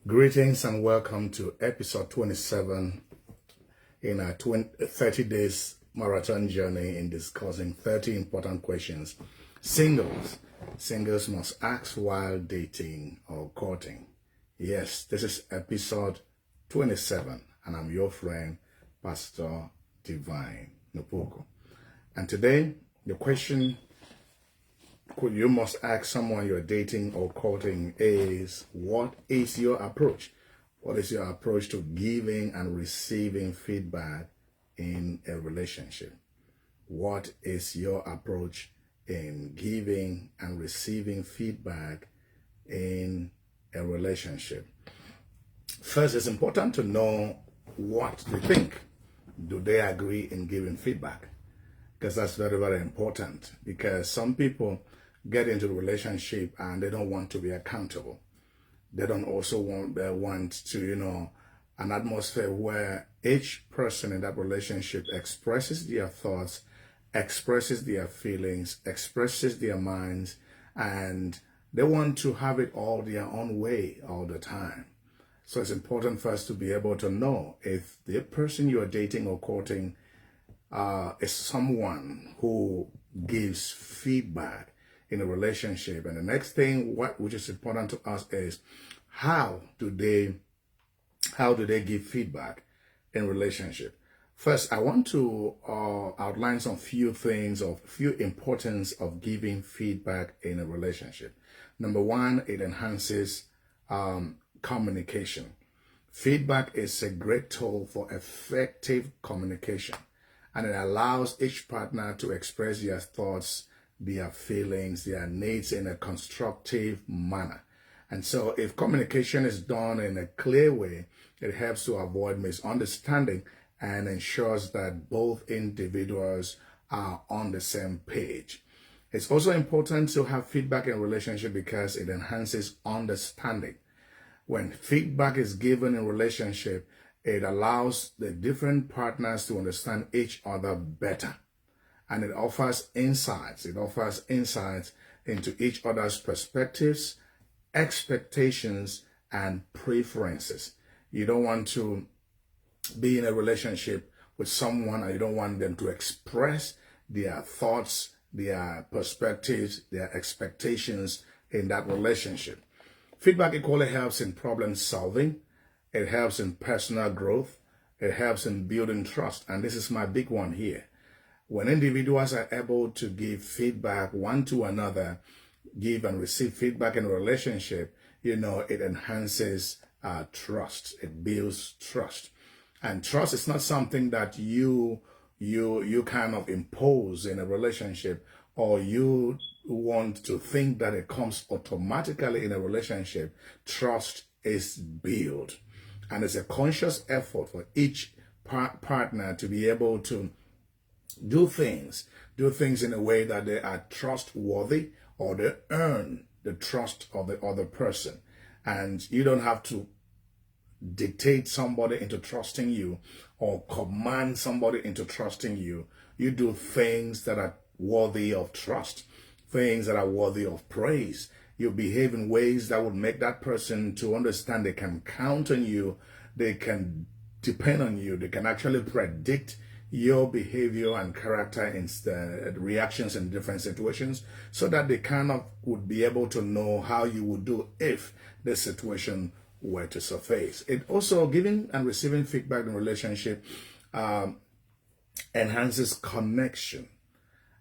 Greetings and welcome to episode 27 in our 30 days marathon journey in discussing 30 important questions singles must ask while dating or courting. Yes, this is episode 27 and I'm your friend, Pastor Divine Nupoko. And today, the question you must ask someone you're dating or courting is, what is your approach? What is your approach to giving and receiving feedback in a relationship? What is your approach in giving and receiving feedback in a relationship? First, it's important to know what they think. Do they agree in giving feedback? Because that's very, very important. Because some people get into a relationship and they don't want to be accountable. They don't also want to, an atmosphere where each person in that relationship expresses their thoughts, expresses their feelings, expresses their minds, and they want to have it all their own way all the time. So it's important for us to be able to know if the person you are dating or courting is someone who gives feedback in a relationship. And the next thing which is important to us is how do they give feedback in relationship. First, I want to outline some few things of few importance of giving feedback in a relationship. Number one, it enhances communication. Feedback is a great tool for effective communication, and it allows each partner to express their thoughts, their feelings, their needs in a constructive manner. And so if communication is done in a clear way, it helps to avoid misunderstanding and ensures that both individuals are on the same page. It's also important to have feedback in a relationship because it enhances understanding. When feedback is given in a relationship, it allows the different partners to understand each other better. And it offers insights. It offers insights into each other's perspectives, expectations, and preferences. You don't want to be in a relationship with someone and you don't want them to express their thoughts, their perspectives, their expectations in that relationship. Feedback equally helps in problem solving. It helps in personal growth. It helps in building trust. And this is my big one here. When individuals are able to give feedback one to another, give and receive feedback in a relationship, it enhances trust. It builds trust. And trust is not something that you kind of impose in a relationship, or you want to think that it comes automatically in a relationship. Trust is built. And it's a conscious effort for each partner to be able to do things in a way that they are trustworthy, or they earn the trust of the other person. And you don't have to dictate somebody into trusting you or command somebody into trusting you. You do things that are worthy of trust, things that are worthy of praise. You behave in ways that would make that person to understand they can count on you, they can depend on you, they can actually predict your behavior and character and reactions in different situations, so that they kind of would be able to know how you would do if the situation were to surface. It also, giving and receiving feedback in a relationship enhances connection.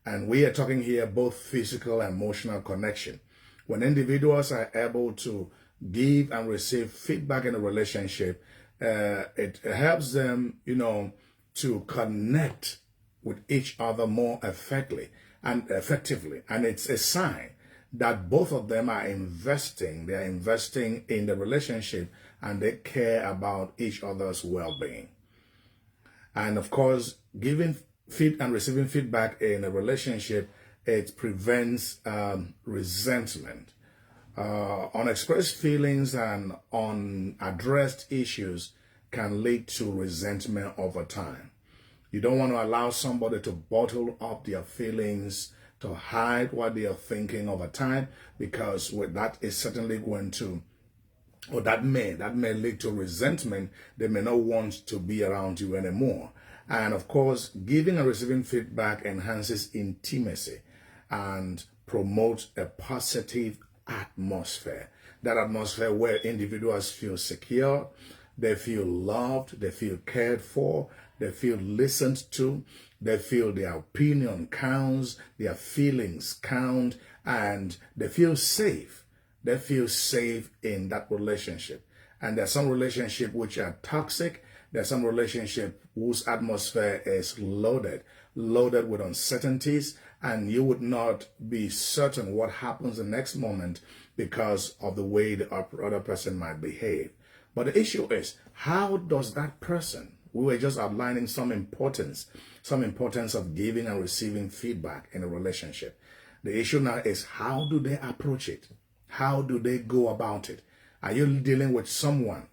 And we are talking here both physical and emotional connection. When individuals are able to give and receive feedback in a relationship, it helps them, to connect with each other more effectively. And it's a sign that both of them are investing. They're investing in the relationship and they care about each other's well-being. And of course, giving and receiving feedback in a relationship, it prevents resentment. Unexpressed feelings and unaddressed issues can lead to resentment over time. You don't want to allow somebody to bottle up their feelings, to hide what they are thinking over time, because that is certainly going to or that may lead to resentment. They may not want to be around you anymore. And of course, giving and receiving feedback enhances intimacy and promotes a positive atmosphere. That atmosphere where individuals feel secure, they feel loved, they feel cared for, they feel listened to, they feel their opinion counts, their feelings count, and they feel safe. They feel safe in that relationship. And there's some relationships which are toxic. There's some relationship whose atmosphere is loaded with uncertainties, and you would not be certain what happens the next moment because of the way the other person might behave. But the issue is, how does that person, we were just outlining some importance of giving and receiving feedback in a relationship. The issue now is, how do they approach it? How do they go about it? Are you dealing with someone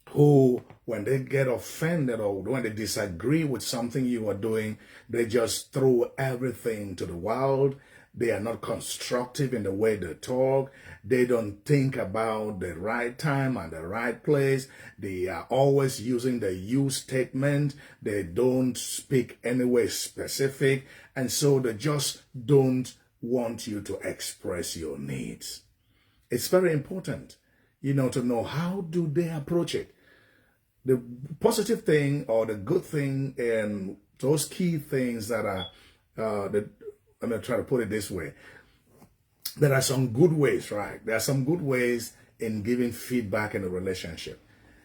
who, when they get offended or when they disagree with something you are doing, they just throw everything to the world? They are not constructive in the way they talk. They don't think about the right time and the right place. They are always using the you statement. They don't speak any way specific. And so they just don't want you to express your needs. It's very important, to know how do they approach it. The positive thing or the good thing and those key things that are, I'm going to try to put it this way. There are some good ways, right? There are some good ways in giving feedback in a relationship.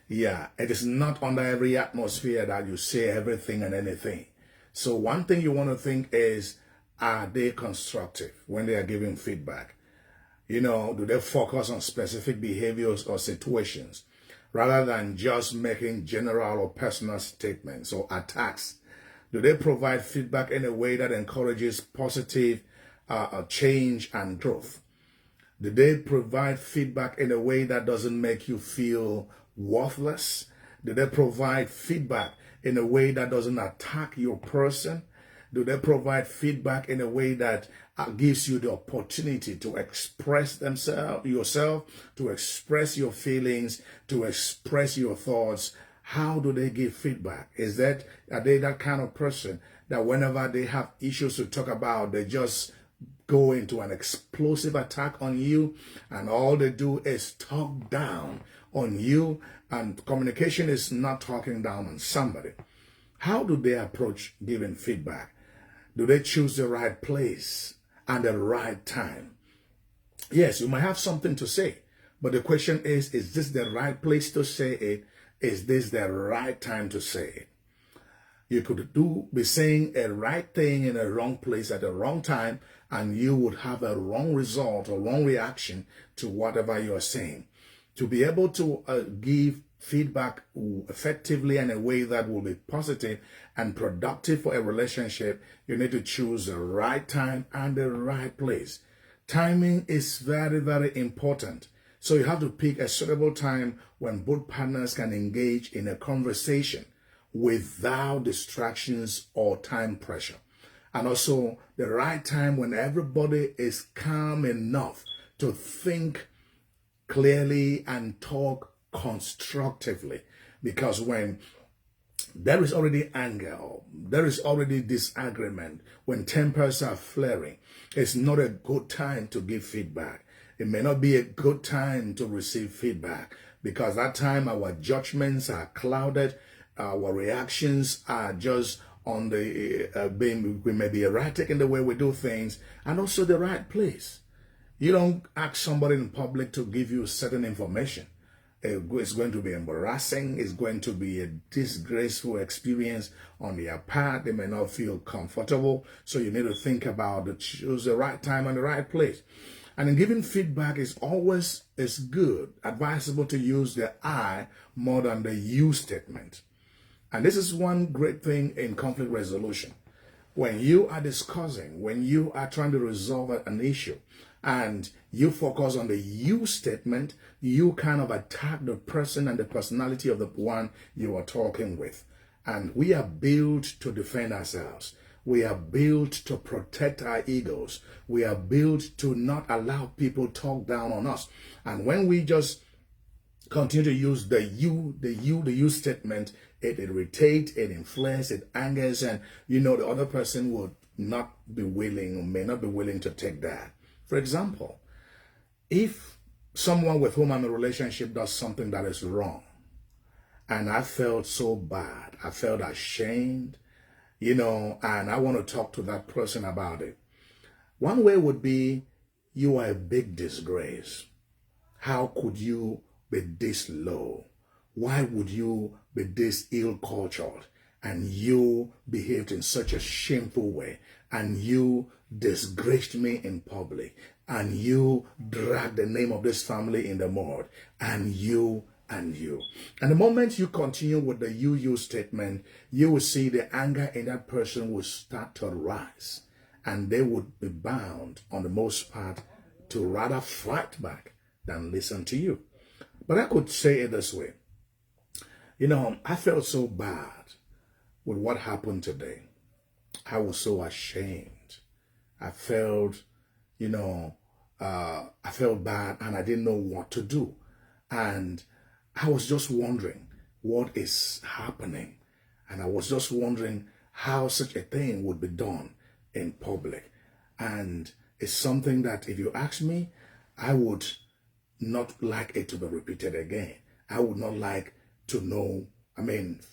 Yeah, it is not under every atmosphere that you say everything and anything. So one thing you want to think is, are they constructive when they are giving feedback? Do they focus on specific behaviors or situations rather than just making general or personal statements or attacks? Do they provide feedback in a way that encourages positive change and growth? Do they provide feedback in a way that doesn't make you feel worthless? Do they provide feedback in a way that doesn't attack your person? Do they provide feedback in a way that gives you the opportunity to express yourself, to express your feelings, to express your thoughts? How do they give feedback? Are they that kind of person that whenever they have issues to talk about, they just go into an explosive attack on you, and all they do is talk down on you, and communication is not talking down on somebody? How do they approach giving feedback? Do they choose the right place and the right time? Yes, you might have something to say, but the question is this the right place to say it? Is this the right time to say it? You could be saying a right thing in a wrong place at the wrong time, and you would have a wrong result or wrong reaction to whatever you're saying. To be able to give feedback effectively in a way that will be positive and productive for a relationship, you need to choose the right time and the right place. Timing is very, very important. So you have to pick a suitable time when both partners can engage in a conversation without distractions or time pressure. And also the right time when everybody is calm enough to think clearly and talk constructively. Because when there is already anger, there is already disagreement, when tempers are flaring, it's not a good time to give feedback. It may not be a good time to receive feedback, because that time our judgments are clouded, our reactions are just on the, we may be erratic in the way we do things, and also the right place. You don't ask somebody in public to give you certain information. It's going to be embarrassing. It's going to be a disgraceful experience on their part. They may not feel comfortable. So you need to think about choose the right time and the right place. And in giving feedback is good, advisable to use the I more than the you statement. And this is one great thing in conflict resolution. When you are discussing, when you are trying to resolve an issue, and you focus on the you statement, you kind of attack the person and the personality of the one you are talking with. And we are built to defend ourselves. We are built to protect our egos. We are built to not allow people talk down on us. And when we just continue to use the you statement, it irritates, it inflames, it angers, and the other person would not be willing or may not be willing to take that. For example, if someone with whom I'm in a relationship does something that is wrong, and I felt so bad, I felt ashamed, and I want to talk to that person about it. One way would be, you are a big disgrace. How could you be this low? Why would you be this ill-cultured? And you behaved in such a shameful way. And you disgraced me in public. And you dragged the name of this family in the mud. And you. And the moment you continue with the you statement, you will see the anger in that person will start to rise. And they would be bound, on the most part, to rather fight back than listen to you. But I could say it this way. I felt so bad with what happened today. I was so ashamed. I felt, I felt bad and I didn't know what to do. And I was just wondering what is happening. And I was just wondering how such a thing would be done in public. And it's something that, if you ask me, I would not like it to be repeated again. I would not like to know,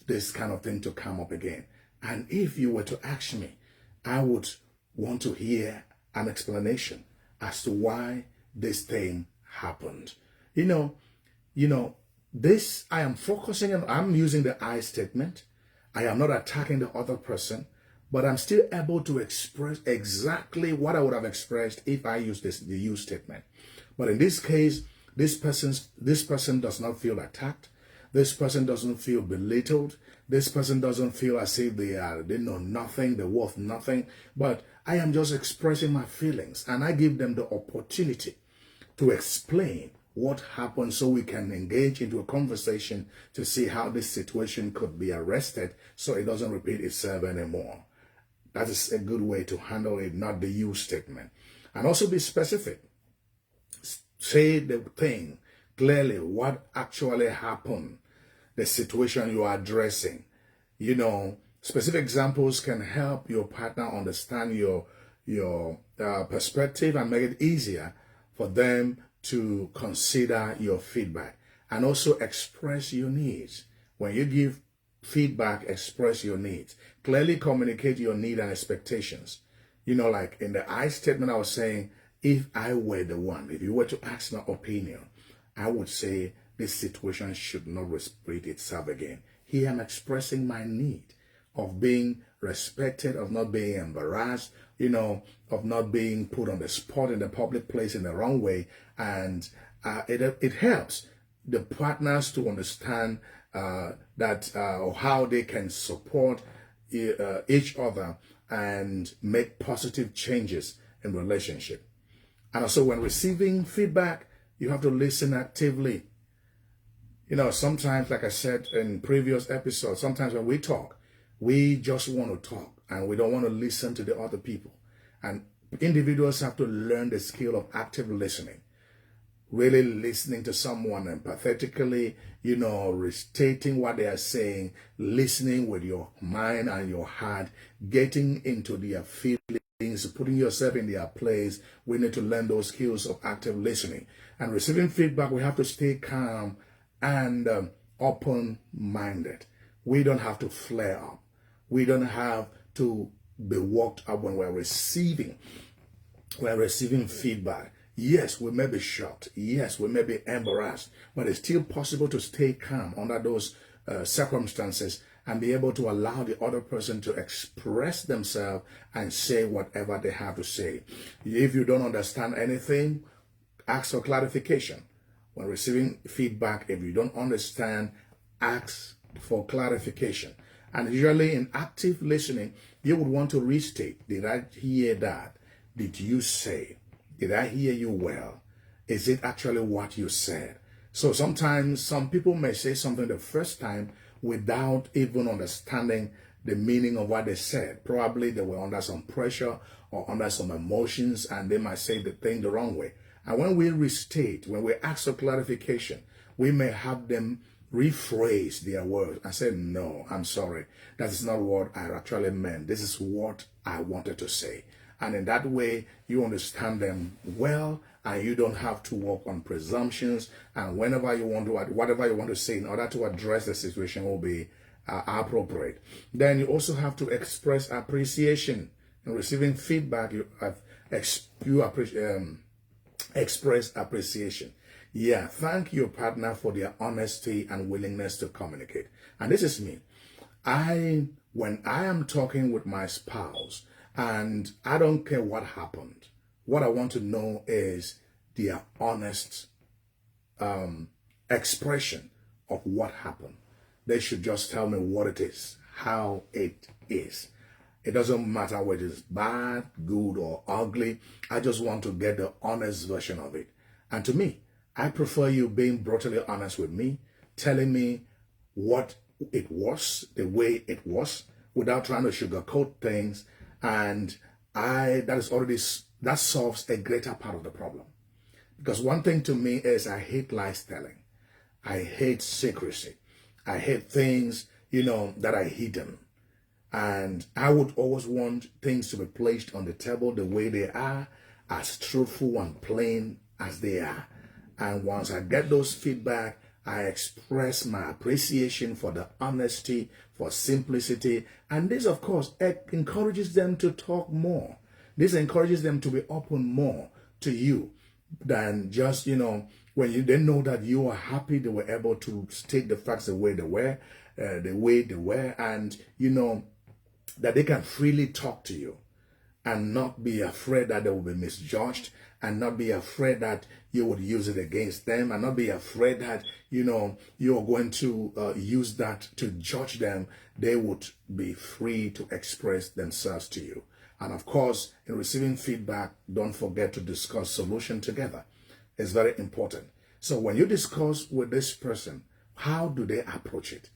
this kind of thing to come up again. And if you were to ask me, I would want to hear an explanation as to why this thing happened. This, I am focusing on, I'm using the I statement. I am not attacking the other person, but I'm still able to express exactly what I would have expressed if I used the you statement. But in this case, this person does not feel attacked. This person doesn't feel belittled. This person doesn't feel as if they know nothing, they're worth nothing. But I am just expressing my feelings, and I give them the opportunity to explain what happened so we can engage into a conversation to see how this situation could be arrested so it doesn't repeat itself anymore. That is a good way to handle it, not the you statement. And also be specific. Say the thing clearly, what actually happened, the situation you are addressing. Specific examples can help your partner understand your perspective and make it easier for them to consider your feedback. And also express your needs. When you give feedback, express your needs. Clearly communicate your need and expectations. Like in the I statement, I was saying, if I were the one, if you were to ask my opinion, I would say this situation should not repeat itself again. Here I'm expressing my need of being respected, of not being embarrassed, of not being put on the spot in the public place in the wrong way. And it helps the partners to understand or how they can support each other and make positive changes in relationship. And also, when receiving feedback, you have to listen actively. Sometimes, like I said in previous episodes, sometimes when we talk, we just want to talk and we don't want to listen to the other people. And individuals have to learn the skill of active listening. Really listening to someone empathetically, restating what they are saying, listening with your mind and your heart, getting into their feelings, putting yourself in their place. We need to learn those skills of active listening. And receiving feedback, we have to stay calm and open-minded. We don't have to flare up. We don't have to be worked up when we're receiving feedback. Yes, we may be shocked. Yes, we may be embarrassed, but it's still possible to stay calm under those circumstances and be able to allow the other person to express themselves and say whatever they have to say. If you don't understand anything, ask for clarification. When receiving feedback, if you don't understand, ask for clarification. And usually in active listening, you would want to restate. Did I hear that? Did you say? Did I hear you well? Is it actually what you said? So sometimes some people may say something the first time without even understanding the meaning of what they said. Probably they were under some pressure or under some emotions and they might say the thing the wrong way. And when we restate, when we ask for clarification, we may have them rephrase their words and say, no, I'm sorry. That is not what I actually meant. This is what I wanted to say. And in that way, you understand them well, and you don't have to work on presumptions. And whenever you want to, whatever you want to say in order to address the situation will be appropriate. Then you also have to express appreciation. In receiving feedback, express appreciation. Yeah, thank your partner for their honesty and willingness to communicate. And this is me. When I am talking with my spouse, and I don't care what happened, what I want to know is their honest expression of what happened. They should just tell me what it is, how it is. It doesn't matter whether it's bad, good, or ugly. I just want to get the honest version of it. And to me, I prefer you being brutally honest with me, telling me what it was, the way it was, without trying to sugarcoat things. And that solves a greater part of the problem. Because one thing to me is I hate lies telling. I hate secrecy. I hate things, that are hidden. And I would always want things to be placed on the table the way they are, as truthful and plain as they are. And once I get those feedback, I express my appreciation for the honesty, for simplicity. And this, of course, encourages them to talk more. This encourages them to be open more to you than just, when they know that you are happy, they were able to state the facts the way they were, and, that they can freely talk to you and not be afraid that they will be misjudged, and not be afraid that you would use it against them, and not be afraid that, you're going to use that to judge them. They would be free to express themselves to you. And of course, in receiving feedback, don't forget to discuss solution together. It's very important. So when you discuss with this person, how do they approach it?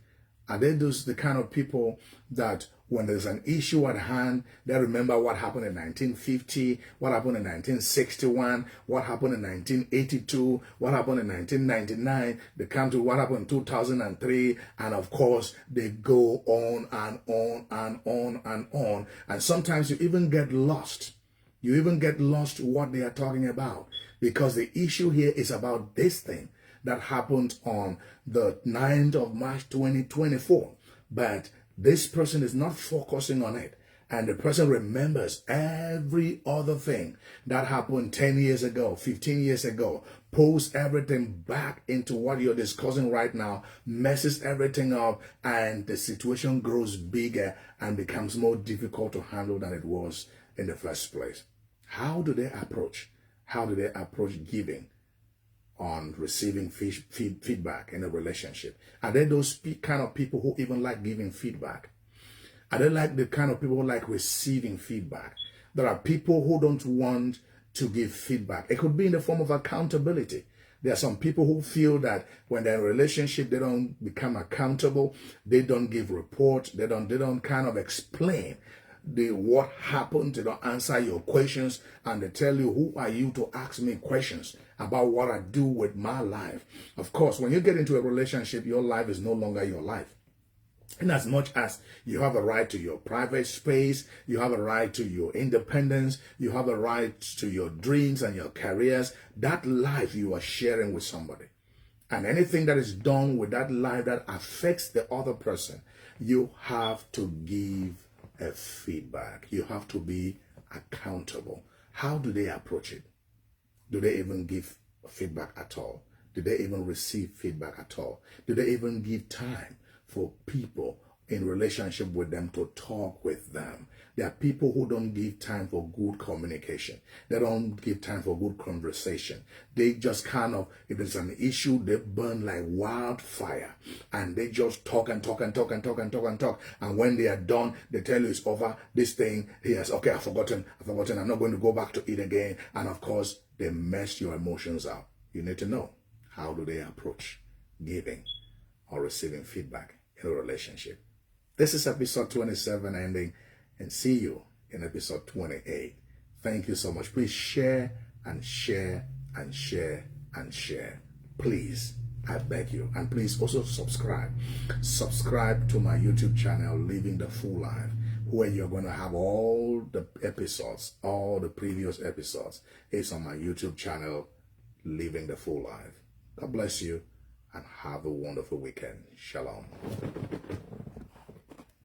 Are they the kind of people that when there's an issue at hand, they remember what happened in 1950, what happened in 1961, what happened in 1982, what happened in 1999, they come to what happened in 2003, and of course, they go on and on and on and on. And sometimes you even get lost. You even get lost what they are talking about, because the issue here is about this thing that happened on the 9th of March 2024. But this person is not focusing on it. And the person remembers every other thing that happened 10 years ago, 15 years ago, pulls everything back into what you're discussing right now, messes everything up, and the situation grows bigger and becomes more difficult to handle than it was in the first place. How do they approach? How do they approach giving on receiving feedback in a relationship? Are they those kind of people who even like giving feedback? Are they like the kind of people who like receiving feedback? There are people who don't want to give feedback. It could be in the form of accountability. There are some people who feel that when they're in a relationship, they don't become accountable. They don't give report. They don't kind of explain what happened. They don't answer your questions, and they tell you, who are you to ask me questions about what I do with my life? Of course, when you get into a relationship, your life is no longer your life. In as much as you have a right to your private space, you have a right to your independence, you have a right to your dreams and your careers, that life you are sharing with somebody. And anything that is done with that life that affects the other person, you have to give a feedback. You have to be accountable. How do they approach it? Do they even give feedback at all? Do they even receive feedback at all? Do they even give time for people in relationship with them to talk with them? There are people who don't give time for good communication. They don't give time for good conversation. They just kind of, if there's an issue, they burn like wildfire, and they just talk and talk and talk and talk and talk and talk. And when they are done, they tell you it's over. This thing, yes, okay, I've forgotten. I'm not going to go back to it again. And of course, they mess your emotions up. You need to know, how do they approach giving or receiving feedback in a relationship? This is episode 27 ending, and see you in episode 28. Thank you so much. Please share and share and share and share. Please, I beg you. And please also subscribe. Subscribe to my YouTube channel, Living the Full Life, where you're going to have all the episodes, all the previous episodes. It's on my YouTube channel, Living the Full Life. God bless you and have a wonderful weekend. Shalom.